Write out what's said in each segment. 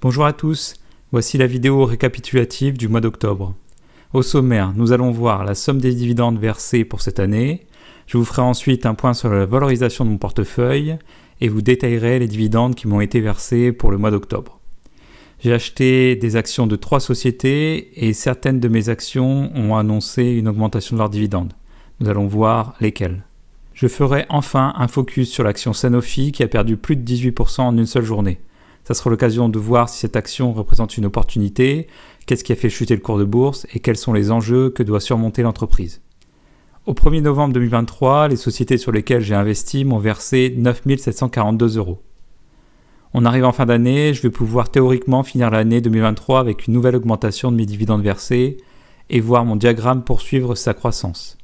Bonjour à tous, voici la vidéo récapitulative du mois d'octobre. Au sommaire, nous allons voir la somme des dividendes versés pour cette année. Je vous ferai ensuite un point sur la valorisation de mon portefeuille et vous détaillerai les dividendes qui m'ont été versés pour le mois d'octobre. J'ai acheté des actions de 3 sociétés et certaines de mes actions ont annoncé une augmentation de leurs dividendes. Nous allons voir lesquelles. Je ferai enfin un focus sur l'action Sanofi qui a perdu plus de 18% en une seule journée. Ça sera l'occasion de voir si cette action représente une opportunité, qu'est-ce qui a fait chuter le cours de bourse et quels sont les enjeux que doit surmonter l'entreprise. Au 1er novembre 2023, les sociétés sur lesquelles j'ai investi m'ont versé 9 742 €. On arrive en fin d'année, je vais pouvoir théoriquement finir l'année 2023 avec une nouvelle augmentation de mes dividendes versés et voir mon diagramme poursuivre sa croissance.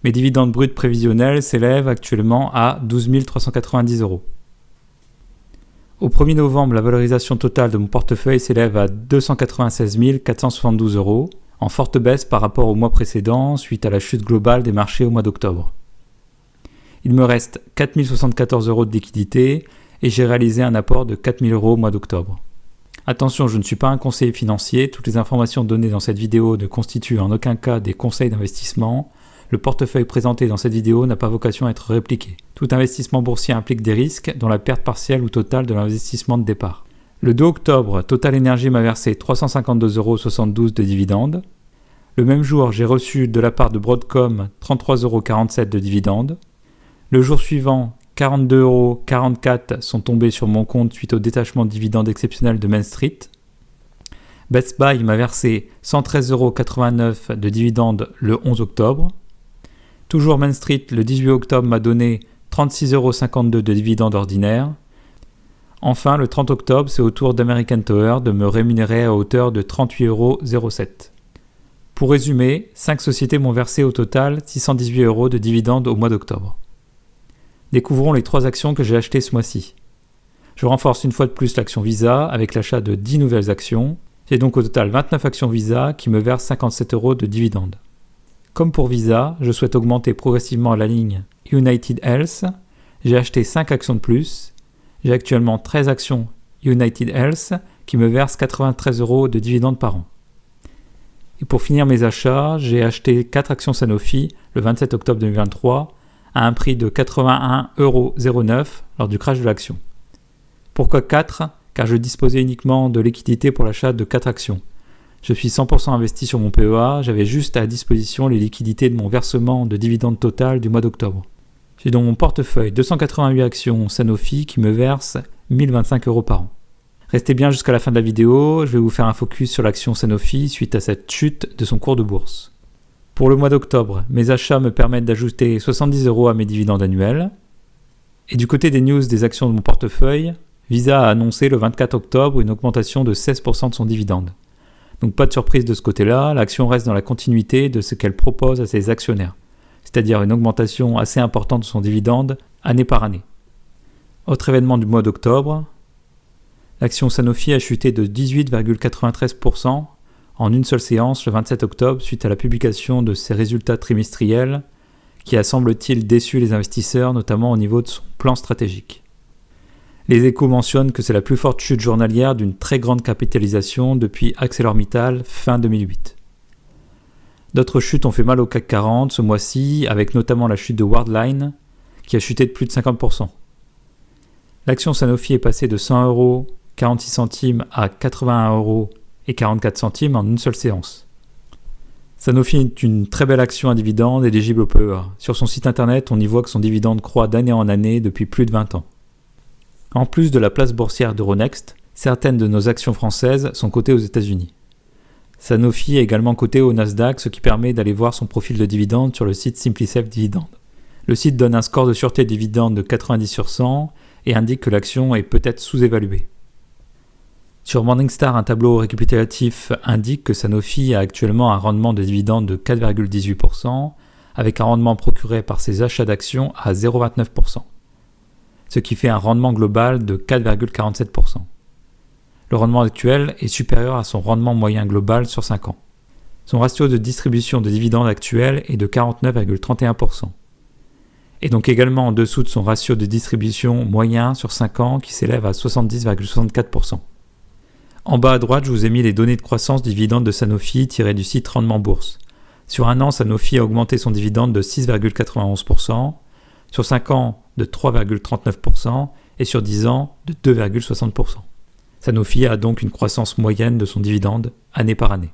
Mes dividendes bruts prévisionnels s'élèvent actuellement à 12 390 €. Au 1er novembre, la valorisation totale de mon portefeuille s'élève à 296 472 €, en forte baisse par rapport au mois précédent suite à la chute globale des marchés au mois d'octobre. Il me reste 4 074 € de liquidité et j'ai réalisé un apport de 4 000 € au mois d'octobre. Attention, je ne suis pas un conseiller financier, toutes les informations données dans cette vidéo ne constituent en aucun cas des conseils d'investissement. Le portefeuille présenté dans cette vidéo n'a pas vocation à être répliqué. Tout investissement boursier implique des risques, dont la perte partielle ou totale de l'investissement de départ. Le 2 octobre, Total Energy m'a versé 352,72 € de dividendes. Le même jour, j'ai reçu de la part de Broadcom 33,47 € de dividendes. Le jour suivant, 42,44 € sont tombés sur mon compte suite au détachement de dividendes exceptionnel de Main Street. Best Buy m'a versé 113,89 € de dividendes le 11 octobre. Toujours Main Street, le 18 octobre m'a donné 36,52 € de dividendes ordinaires. Enfin, le 30 octobre, c'est au tour d'American Tower de me rémunérer à hauteur de 38,07 €. Pour résumer, 5 sociétés m'ont versé au total 618 € de dividendes au mois d'octobre. Découvrons les 3 actions que j'ai achetées ce mois-ci. Je renforce une fois de plus l'action Visa avec l'achat de 10 nouvelles actions. J'ai donc au total 29 actions Visa qui me versent 57 € de dividendes. Comme pour Visa, je souhaite augmenter progressivement la ligne United Health. J'ai acheté 5 actions de plus. J'ai actuellement 13 actions United Health qui me versent 93 € de dividendes par an. Et pour finir mes achats, j'ai acheté 4 actions Sanofi le 27 octobre 2023 à un prix de 81,09 € lors du crash de l'action. Pourquoi 4 ? Car je disposais uniquement de liquidités pour l'achat de 4 actions. Je suis 100% investi sur mon PEA, j'avais juste à disposition les liquidités de mon versement de dividendes total du mois d'octobre. J'ai dans mon portefeuille 288 actions Sanofi qui me versent 1025 € par an. Restez bien jusqu'à la fin de la vidéo, je vais vous faire un focus sur l'action Sanofi suite à cette chute de son cours de bourse. Pour le mois d'octobre, mes achats me permettent d'ajouter 70 € à mes dividendes annuels. Et du côté des news des actions de mon portefeuille, Visa a annoncé le 24 octobre une augmentation de 16% de son dividende. Donc pas de surprise de ce côté-là, l'action reste dans la continuité de ce qu'elle propose à ses actionnaires, c'est-à-dire une augmentation assez importante de son dividende année par année. Autre événement du mois d'octobre, l'action Sanofi a chuté de 18,93% en une seule séance le 27 octobre suite à la publication de ses résultats trimestriels qui a semble-t-il déçu les investisseurs, notamment au niveau de son plan stratégique. Les Échos mentionnent que c'est la plus forte chute journalière d'une très grande capitalisation depuis ArcelorMittal fin 2008. D'autres chutes ont fait mal au CAC 40 ce mois-ci, avec notamment la chute de Worldline, qui a chuté de plus de 50%. L'action Sanofi est passée de 100,46 € à 81,44 € en une seule séance. Sanofi est une très belle action à dividende éligible au PEA. Sur son site internet, on y voit que son dividende croît d'année en année depuis plus de 20 ans. En plus de la place boursière d'Euronext, certaines de nos actions françaises sont cotées aux États-Unis. Sanofi est également cotée au Nasdaq, ce qui permet d'aller voir son profil de dividende sur le site SimpliSafe Dividende. Le site donne un score de sûreté dividende de 90 sur 100 et indique que l'action est peut-être sous-évaluée. Sur Morningstar, un tableau récapitulatif indique que Sanofi a actuellement un rendement de dividende de 4,18%, avec un rendement procuré par ses achats d'actions à 0,29%. Ce qui fait un rendement global de 4,47%. Le rendement actuel est supérieur à son rendement moyen global sur 5 ans. Son ratio de distribution de dividendes actuel est de 49,31%. Et donc également en dessous de son ratio de distribution moyen sur 5 ans qui s'élève à 70,64%. En bas à droite, je vous ai mis les données de croissance du dividende de Sanofi tirées du site Rendement Bourse. Sur un an, Sanofi a augmenté son dividende de 6,91%, sur 5 ans de 3,39% et sur 10 ans de 2,60%. Sanofi a donc une croissance moyenne de son dividende année par année.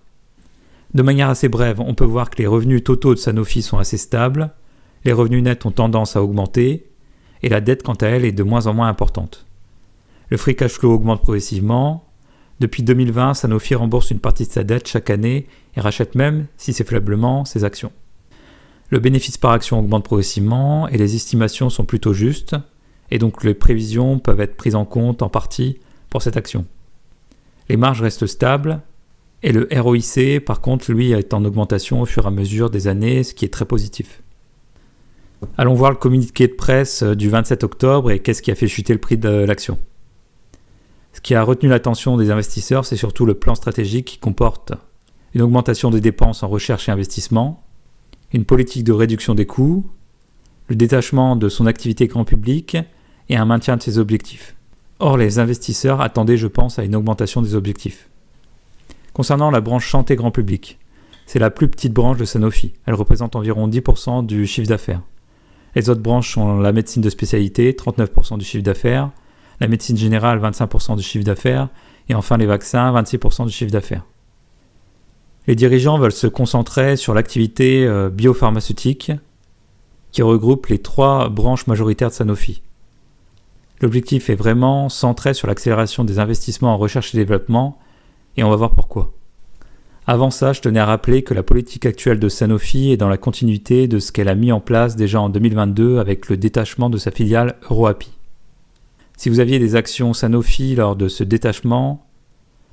De manière assez brève, on peut voir que les revenus totaux de Sanofi sont assez stables, les revenus nets ont tendance à augmenter et la dette quant à elle est de moins en moins importante. Le free cash flow augmente progressivement. Depuis 2020, Sanofi rembourse une partie de sa dette chaque année et rachète même, si c'est faiblement, ses actions. Le bénéfice par action augmente progressivement et les estimations sont plutôt justes, et donc les prévisions peuvent être prises en compte en partie pour cette action. Les marges restent stables, et le ROIC, par contre, lui, est en augmentation au fur et à mesure des années, ce qui est très positif. Allons voir le communiqué de presse du 27 octobre et qu'est-ce qui a fait chuter le prix de l'action. Ce qui a retenu l'attention des investisseurs, c'est surtout le plan stratégique qui comporte une augmentation des dépenses en recherche et investissement, une politique de réduction des coûts, le détachement de son activité grand public et un maintien de ses objectifs. Or, les investisseurs attendaient, je pense, à une augmentation des objectifs. Concernant la branche santé grand public, c'est la plus petite branche de Sanofi. Elle représente environ 10% du chiffre d'affaires. Les autres branches sont la médecine de spécialité, 39% du chiffre d'affaires, la médecine générale, 25% du chiffre d'affaires, et enfin les vaccins, 26% du chiffre d'affaires. Les dirigeants veulent se concentrer sur l'activité biopharmaceutique qui regroupe les 3 branches majoritaires de Sanofi. L'objectif est vraiment centré sur l'accélération des investissements en recherche et développement, et on va voir pourquoi. Avant ça, je tenais à rappeler que la politique actuelle de Sanofi est dans la continuité de ce qu'elle a mis en place déjà en 2022 avec le détachement de sa filiale EuroAPI. Si vous aviez des actions Sanofi lors de ce détachement,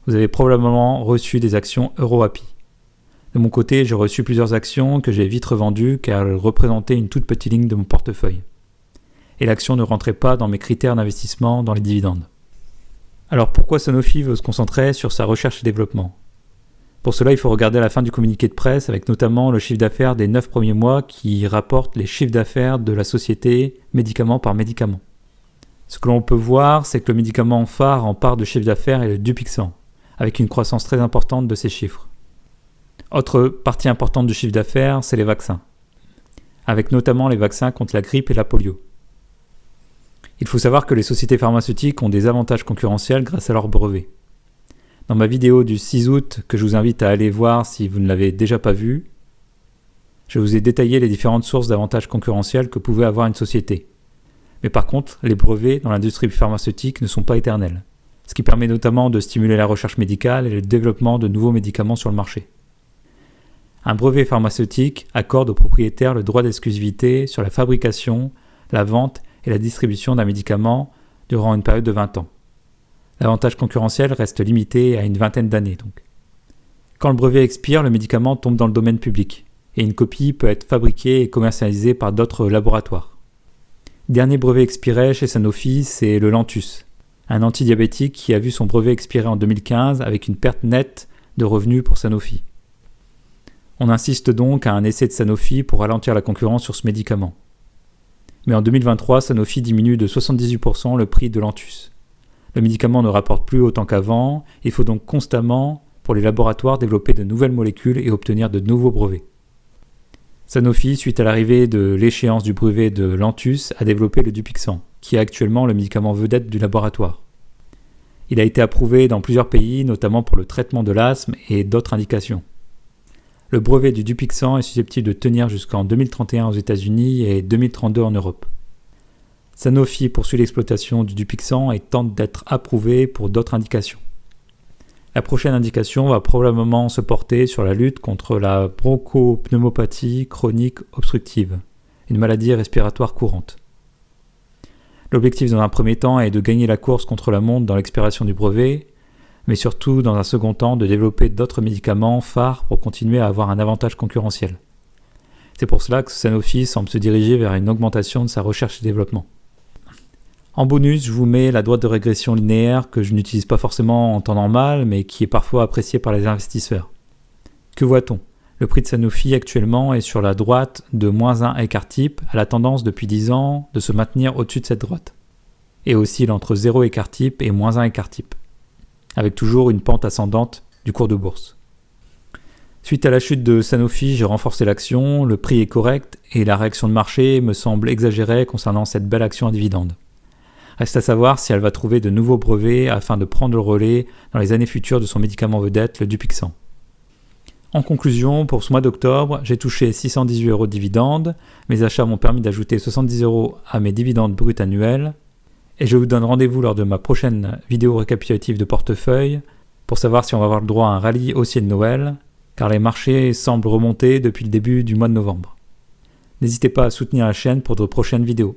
vous avez probablement reçu des actions EuroAPI. De mon côté, j'ai reçu plusieurs actions que j'ai vite revendues car elles représentaient une toute petite ligne de mon portefeuille. Et l'action ne rentrait pas dans mes critères d'investissement dans les dividendes. Alors pourquoi Sanofi veut se concentrer sur sa recherche et développement ? Pour cela, il faut regarder la fin du communiqué de presse avec notamment le chiffre d'affaires des 9 premiers mois qui rapporte les chiffres d'affaires de la société médicament par médicament. Ce que l'on peut voir, c'est que le médicament phare en part de chiffre d'affaires est le Dupixent, avec une croissance très importante de ces chiffres. Autre partie importante du chiffre d'affaires, c'est les vaccins, avec notamment les vaccins contre la grippe et la polio. Il faut savoir que les sociétés pharmaceutiques ont des avantages concurrentiels grâce à leurs brevets. Dans ma vidéo du 6 août, que je vous invite à aller voir si vous ne l'avez déjà pas vue, je vous ai détaillé les différentes sources d'avantages concurrentiels que pouvait avoir une société. Mais par contre, les brevets dans l'industrie pharmaceutique ne sont pas éternels, ce qui permet notamment de stimuler la recherche médicale et le développement de nouveaux médicaments sur le marché. Un brevet pharmaceutique accorde au propriétaire le droit d'exclusivité sur la fabrication, la vente et la distribution d'un médicament durant une période de 20 ans. L'avantage concurrentiel reste limité à une vingtaine d'années donc. Quand le brevet expire, le médicament tombe dans le domaine public et une copie peut être fabriquée et commercialisée par d'autres laboratoires. Dernier brevet expiré chez Sanofi, c'est le Lantus, un antidiabétique qui a vu son brevet expirer en 2015 avec une perte nette de revenus pour Sanofi. On insiste donc à un essai de Sanofi pour ralentir la concurrence sur ce médicament. Mais en 2023, Sanofi diminue de 78% le prix de Lantus. Le médicament ne rapporte plus autant qu'avant, il faut donc constamment, pour les laboratoires, développer de nouvelles molécules et obtenir de nouveaux brevets. Sanofi, suite à l'arrivée de l'échéance du brevet de Lantus, a développé le Dupixent, qui est actuellement le médicament vedette du laboratoire. Il a été approuvé dans plusieurs pays, notamment pour le traitement de l'asthme et d'autres indications. Le brevet du Dupixent est susceptible de tenir jusqu'en 2031 aux États-Unis et 2032 en Europe. Sanofi poursuit l'exploitation du Dupixent et tente d'être approuvé pour d'autres indications. La prochaine indication va probablement se porter sur la lutte contre la bronchopneumopathie chronique obstructive, une maladie respiratoire courante. L'objectif dans un premier temps est de gagner la course contre la montre dans l'expiration du brevet, mais surtout dans un second temps de développer d'autres médicaments phares pour continuer à avoir un avantage concurrentiel. C'est pour cela que Sanofi semble se diriger vers une augmentation de sa recherche et développement. En bonus, je vous mets la droite de régression linéaire que je n'utilise pas forcément en temps normal, mais qui est parfois appréciée par les investisseurs. Que voit-on ? Le prix de Sanofi actuellement est sur la droite de -1 écart type, à la tendance depuis 10 ans de se maintenir au-dessus de cette droite, et oscille entre 0 écart type et -1 écart type. avec toujours une pente ascendante du cours de bourse. Suite à la chute de Sanofi, j'ai renforcé l'action, le prix est correct et la réaction de marché me semble exagérée concernant cette belle action à dividende. Reste à savoir si elle va trouver de nouveaux brevets afin de prendre le relais dans les années futures de son médicament vedette, le Dupixent. En conclusion, pour ce mois d'octobre, j'ai touché 618 € de dividendes, mes achats m'ont permis d'ajouter 70 € à mes dividendes bruts annuels, et je vous donne rendez-vous lors de ma prochaine vidéo récapitulative de portefeuille pour savoir si on va avoir le droit à un rallye haussier de Noël, car les marchés semblent remonter depuis le début du mois de novembre. N'hésitez pas à soutenir la chaîne pour de prochaines vidéos.